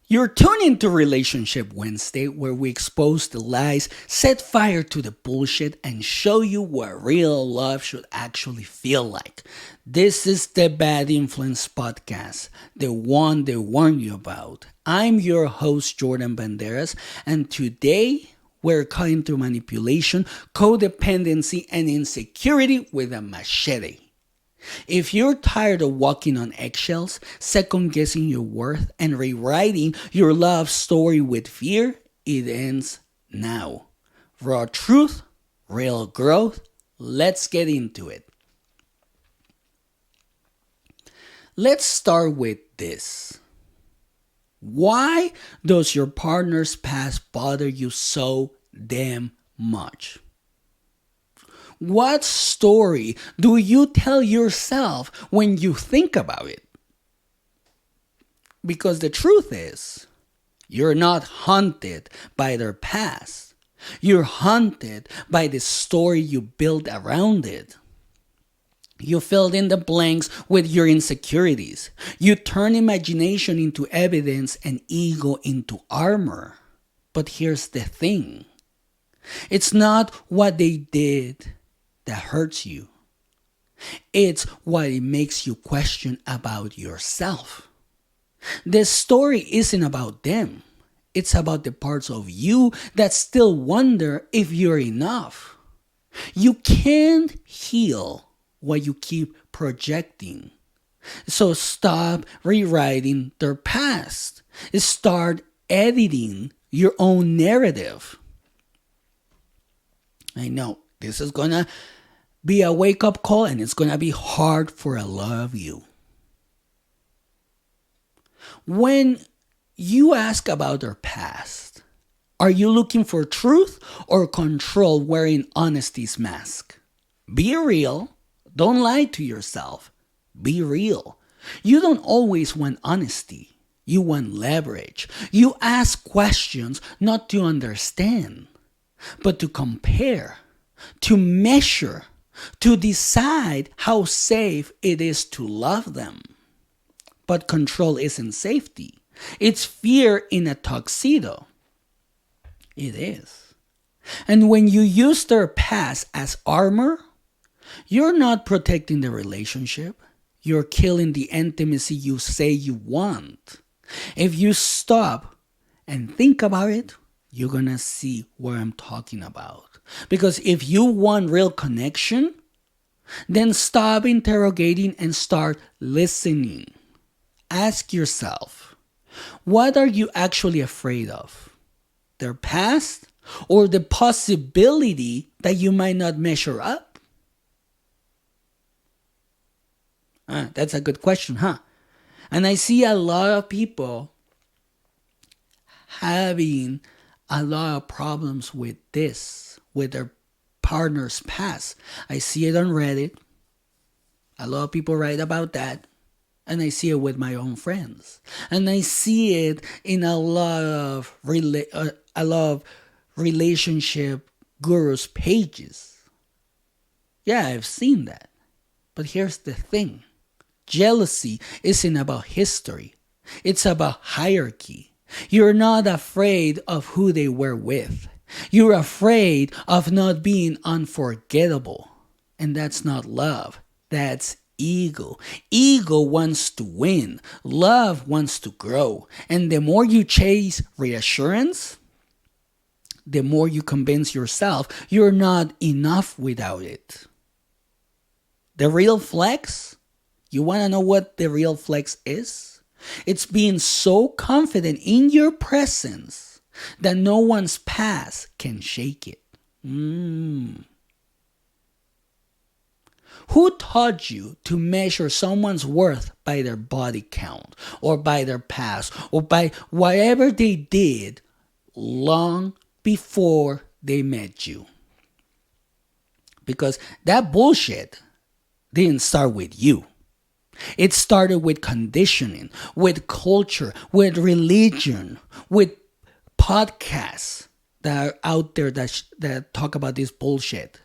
You're tuning to Relationship Wednesday, where we expose the lies, set fire to the bullshit, and show you what real love should actually feel like. This is the Bad Influence Podcast, the one they warn you about. I'm your host, Jordan Banderas, and today we're cutting through manipulation, codependency, and insecurity with a machete. If you're tired of walking on eggshells, second guessing your worth, and rewriting your love story with fear, it ends now. Raw truth, real growth. Let's get into it. Let's start with this. Why does your partner's past bother you so damn much? What story do you tell yourself when you think about it? Because the truth is, you're not haunted by their past. You're haunted by the story you built around it. You filled in the blanks with your insecurities. You turn imagination into evidence and ego into armor. But here's the thing. It's not what they did that hurts you. It's what it makes you question about yourself. The story isn't about them. It's about the parts of you that still wonder if you're enough. You can't heal what you keep projecting. So stop rewriting their past. Start editing your own narrative. I know this is gonna be a wake-up call, and it's gonna be hard for a lot of you. When you ask about their past, are you looking for truth or control wearing honesty's mask? Be real. Don't lie to yourself. Be real. You don't always want honesty. You want leverage. You ask questions not to understand, but to compare, to measure, to decide how safe it is to love them. But control isn't safety. It's fear in a tuxedo. It is. And when you use their past as armor, you're not protecting the relationship. You're killing the intimacy you say you want. If you stop and think about it, you're going to see what I'm talking about. Because if you want real connection, then stop interrogating and start listening. Ask yourself, what are you actually afraid of? Their past or the possibility that you might not measure up? That's a good question, huh? And I see a lot of people having a lot of problems with this, with their partner's past. I see it on Reddit. A lot of people write about that. And I see it with my own friends. And I see it in a lot of relationship gurus' pages. Yeah, I've seen that. But here's the thing. Jealousy isn't about history. It's about hierarchy. You're not afraid of who they were with. You're afraid of not being unforgettable. And that's not love. That's ego. Ego wants to win. Love wants to grow. And the more you chase reassurance, the more you convince yourself you're not enough without it. The real flex? You want to know what the real flex is? It's being so confident in your presence that no one's past can shake it. Who taught you to measure someone's worth by their body count or by their past or by whatever they did long before they met you? Because that bullshit didn't start with you. It started with conditioning, with culture, with religion, with podcasts that are out there that talk about this bullshit.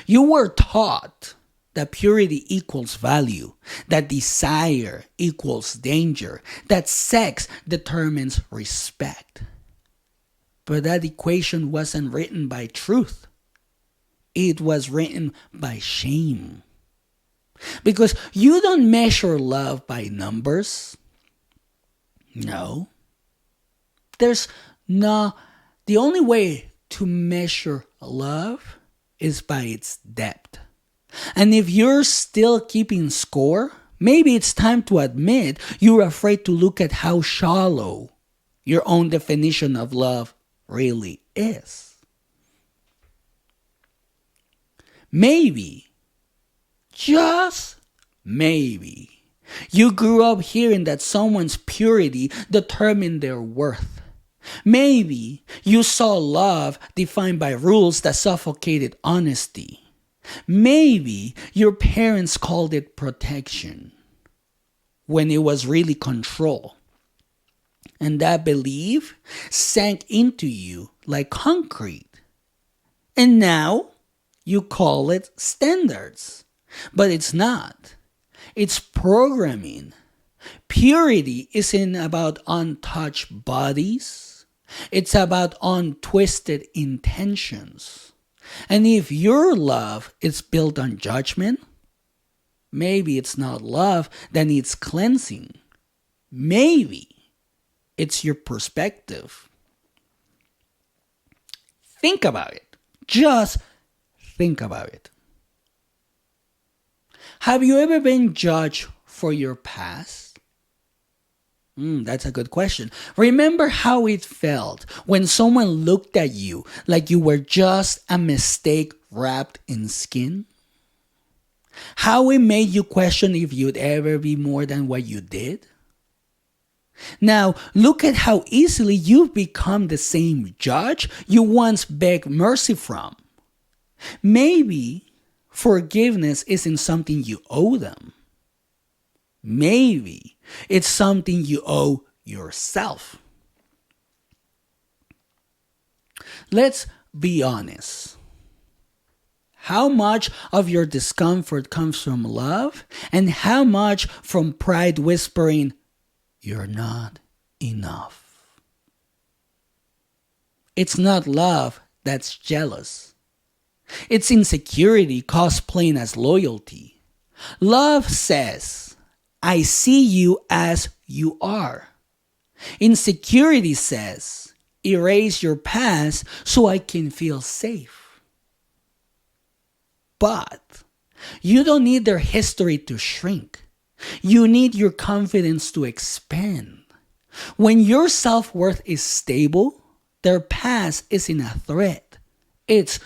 You were taught that purity equals value, that desire equals danger, that sex determines respect. But that equation wasn't written by truth. It was written by shame. Because you don't measure love by numbers. No. There's no, the only way to measure love is by its depth. And if you're still keeping score, maybe it's time to admit you're afraid to look at how shallow your own definition of love really is. Maybe, just maybe, you grew up hearing that someone's purity determined their worth. Maybe you saw love defined by rules that suffocated honesty. Maybe your parents called it protection when it was really control. And that belief sank into you like concrete. And now you call it standards. But it's not. It's programming. Purity isn't about untouched bodies. It's about untwisted intentions. And if your love is built on judgment, maybe it's not love that needs cleansing. Maybe it's your perspective. Think about it. Just think about it. Have you ever been judged for your past? That's a good question. Remember how it felt when someone looked at you like you were just a mistake wrapped in skin? How it made you question if you'd ever be more than what you did? Now, look at how easily you've become the same judge you once begged mercy from. Maybe forgiveness isn't something you owe them. Maybe it's something you owe yourself. Let's be honest. How much of your discomfort comes from love and how much from pride whispering, "You're not enough"? It's not love that's jealous. It's insecurity cosplaying as loyalty. Love says, "I see you as you are." Insecurity says, "Erase your past so I can feel safe." But you don't need their history to shrink. You need your confidence to expand. When your self-worth is stable, their past isn't a threat. It's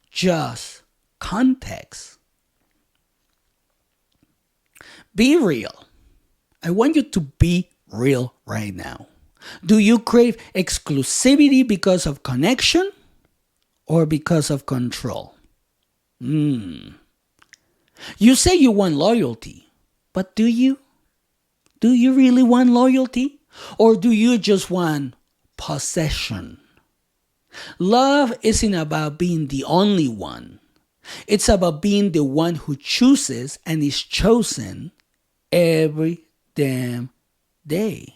just context. Be real. I want you to be real right now. Do you crave exclusivity because of connection or because of control? You say you want loyalty, but do you? Do you really want loyalty? Or do you just want possession? Love isn't about being the only one. It's about being the one who chooses and is chosen every damn day.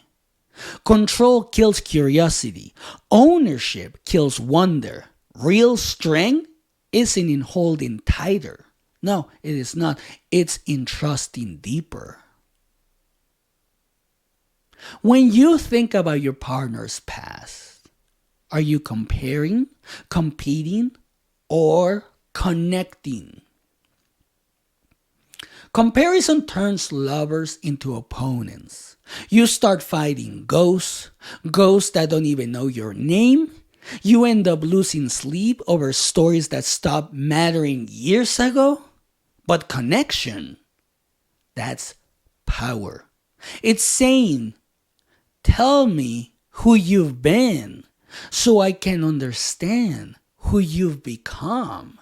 Control kills curiosity. Ownership kills wonder. Real strength isn't in holding tighter. No, it is not. It's in trusting deeper. When you think about your partner's past, are you comparing, competing, or connecting? Comparison turns lovers into opponents. You start fighting ghosts that don't even know your name. You end up losing sleep over stories that stopped mattering years ago. But connection, that's power. It's saying, "Tell me who you've been so I can understand who you've become."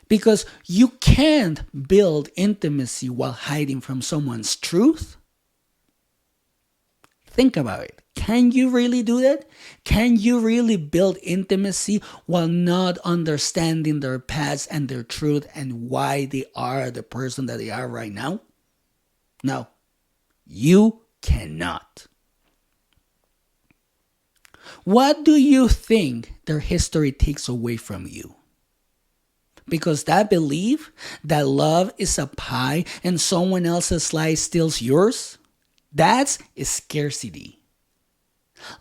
Because you can't build intimacy while hiding from someone's truth. Think about it. Can you really do that? Can you really build intimacy while not understanding their past and their truth and why they are the person that they are right now? No, you cannot. What do you think their history takes away from you? Because that belief that love is a pie and someone else's slice steals yours, that's scarcity.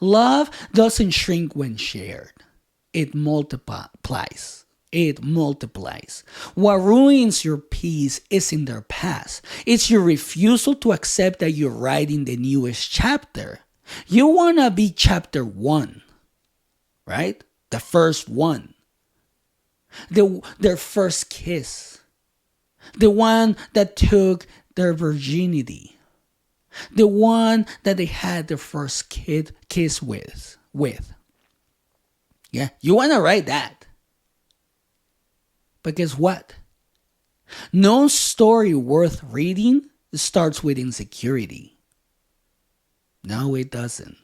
Love doesn't shrink when shared. It multiplies. It multiplies. What ruins your peace isn't their past. It's your refusal to accept that you're writing the newest chapter. You want to be chapter 1, right? The first one. Their first kiss. The one that took their virginity. The one that they had their first kiss with. Yeah, you want to write that. But guess what? No story worth reading starts with insecurity. No, it doesn't.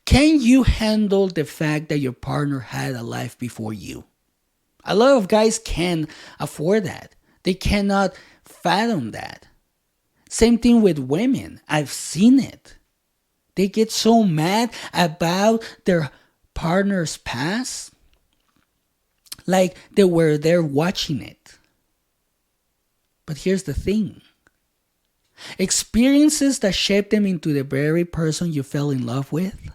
Can you handle the fact that your partner had a life before you? A lot of guys can't afford that. They cannot fathom that. Same thing with women. I've seen it. They get so mad about their partner's past, like they were there watching it. But here's the thing. Experiences that shape them into the very person you fell in love with.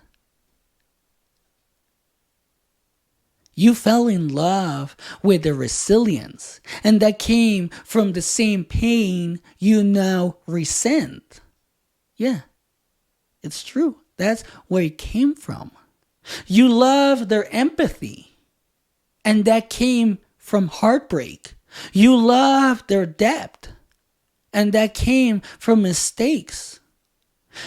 You fell in love with the resilience, and that came from the same pain you now resent. Yeah, it's true. That's where it came from. You love their empathy, and that came from heartbreak. You love their depth, and that came from mistakes.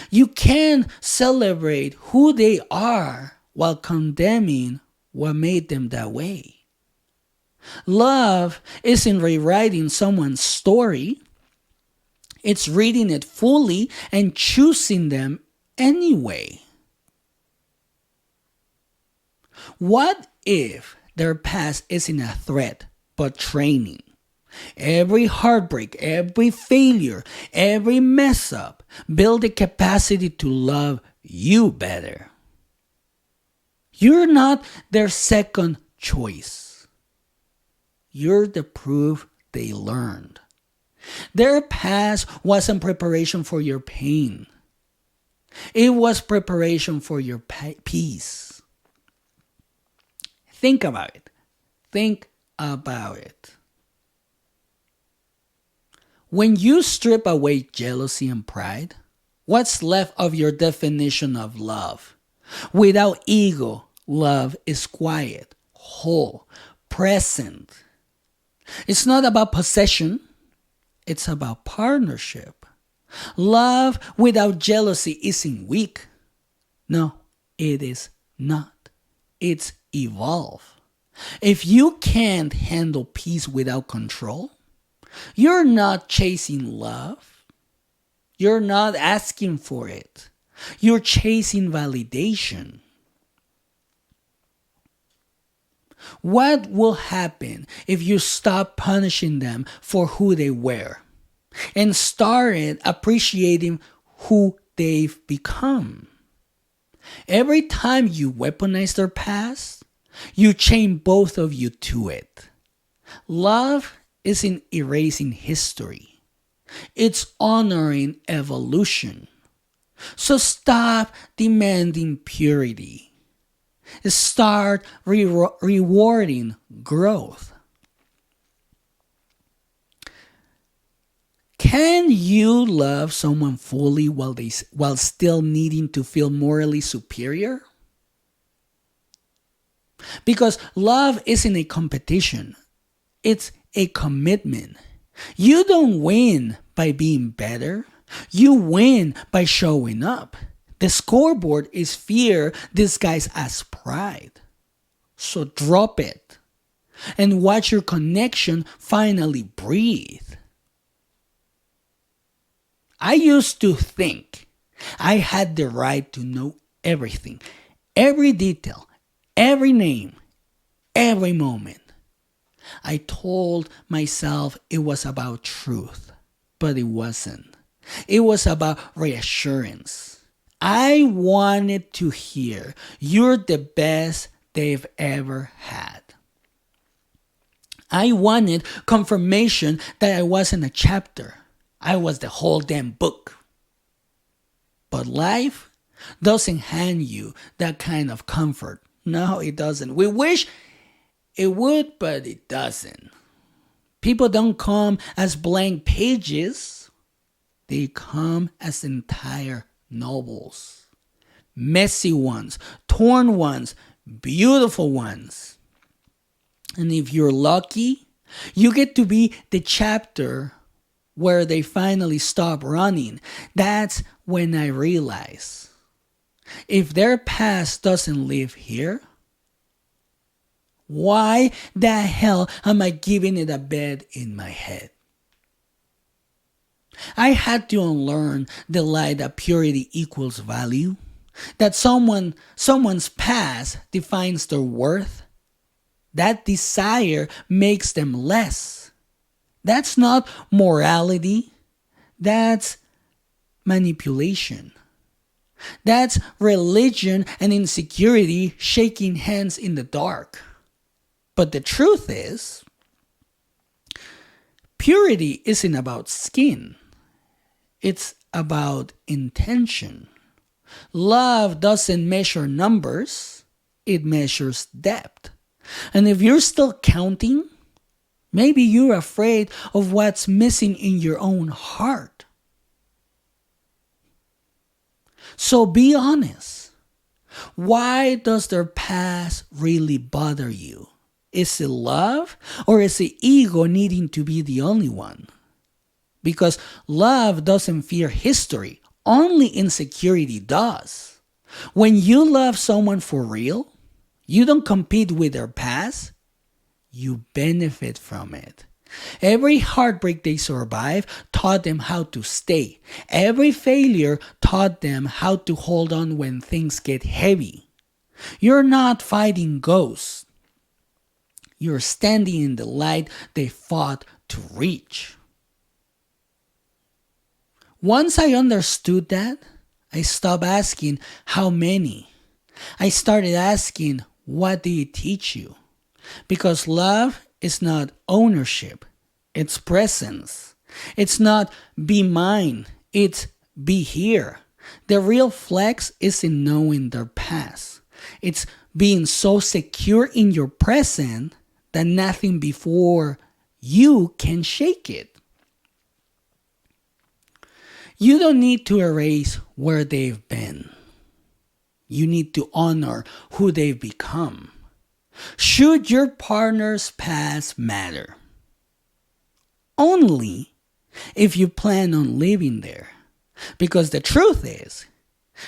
You can celebrate who they are while condemning what made them that way. Love isn't rewriting someone's story. It's reading it fully and choosing them anyway. What if their past isn't a threat but training? Every heartbreak, every failure, every mess up build the capacity to love you better. You're not their second choice. You're the proof they learned. Their past wasn't preparation for your pain. It was preparation for your peace. Think about it. Think about it. When you strip away jealousy and pride, what's left of your definition of love? Without ego, love is quiet, whole, present. It's not about possession. It's about partnership. Love without jealousy isn't weak. No, it is not. It's evolve. If you can't handle peace without control, you're not chasing love. You're not asking for it. You're chasing validation. What will happen if you stop punishing them for who they were and started appreciating who they've become? Every time you weaponize their past, you chain both of you to it. Love isn't erasing history. It's honoring evolution. So stop demanding purity. Start rewarding growth. Can you love someone fully while still needing to feel morally superior? Because love isn't a competition. It's a commitment. You don't win by being better. You win by showing up. The scoreboard is fear disguised as pride. So drop it and watch your connection finally breathe. I used to think I had the right to know everything, every detail, every name, every moment. I told myself it was about truth, but it wasn't. It was about reassurance. I wanted to hear, "You're the best they've ever had." I wanted confirmation that I wasn't a chapter. I was the whole damn book. But life doesn't hand you that kind of comfort. No, it doesn't. We wish it would, but it doesn't. People don't come as blank pages. They come as entire novels. Messy ones, torn ones, beautiful ones. And if you're lucky, you get to be the chapter where they finally stop running. That's when I realize, if their past doesn't live here, why the hell am I giving it a bed in my head? I had to unlearn the lie that purity equals value, that someone's past defines their worth. That desire makes them less. That's not morality. That's manipulation. That's religion and insecurity shaking hands in the dark. But the truth is, purity isn't about skin. It's about intention. Love doesn't measure numbers. It measures depth. And if you're still counting, maybe you're afraid of what's missing in your own heart. So be honest. Why does their past really bother you? Is it love, or is it ego needing to be the only one? Because love doesn't fear history. Only insecurity does. When you love someone for real, you don't compete with their past. You benefit from it. Every heartbreak they survived taught them how to stay. Every failure taught them how to hold on when things get heavy. You're not fighting ghosts. You're standing in the light they fought to reach. Once I understood that, I stopped asking how many. I started asking, what did it teach you? Because love is not ownership, it's presence. It's not be mine, it's be here. The real flex is in knowing their past. It's being so secure in your present that nothing before you can shake it. You don't need to erase where they've been. You need to honor who they've become. Should your partner's past matter? Only if you plan on living there. Because the truth is,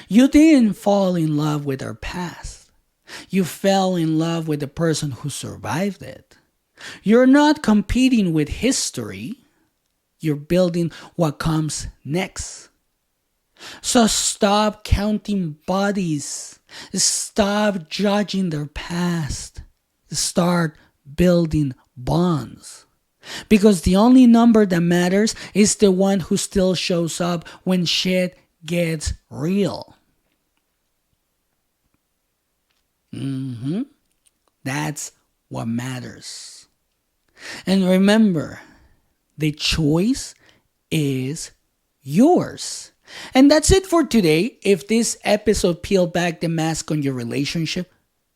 you didn't fall in love with their past. You fell in love with the person who survived it. You're not competing with history. You're building what comes next. So stop counting bodies. Stop judging their past. Start building bonds. Because the only number that matters is the one who still shows up when shit gets real. That's what matters. And remember, the choice is yours. And that's it for today. If this episode peeled back the mask on your relationship,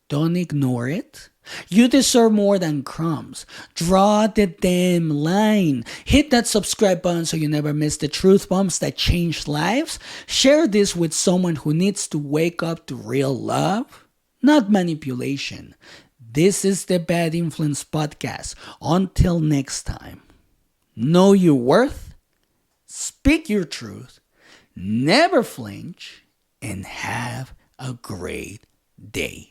don't ignore it. You deserve more than crumbs. Draw the damn line. Hit that subscribe button so you never miss the truth bombs that change lives. Share this with someone who needs to wake up to real love, not manipulation. This is the Bad Influence Podcast. Until next time, know your worth, speak your truth, never flinch, and have a great day.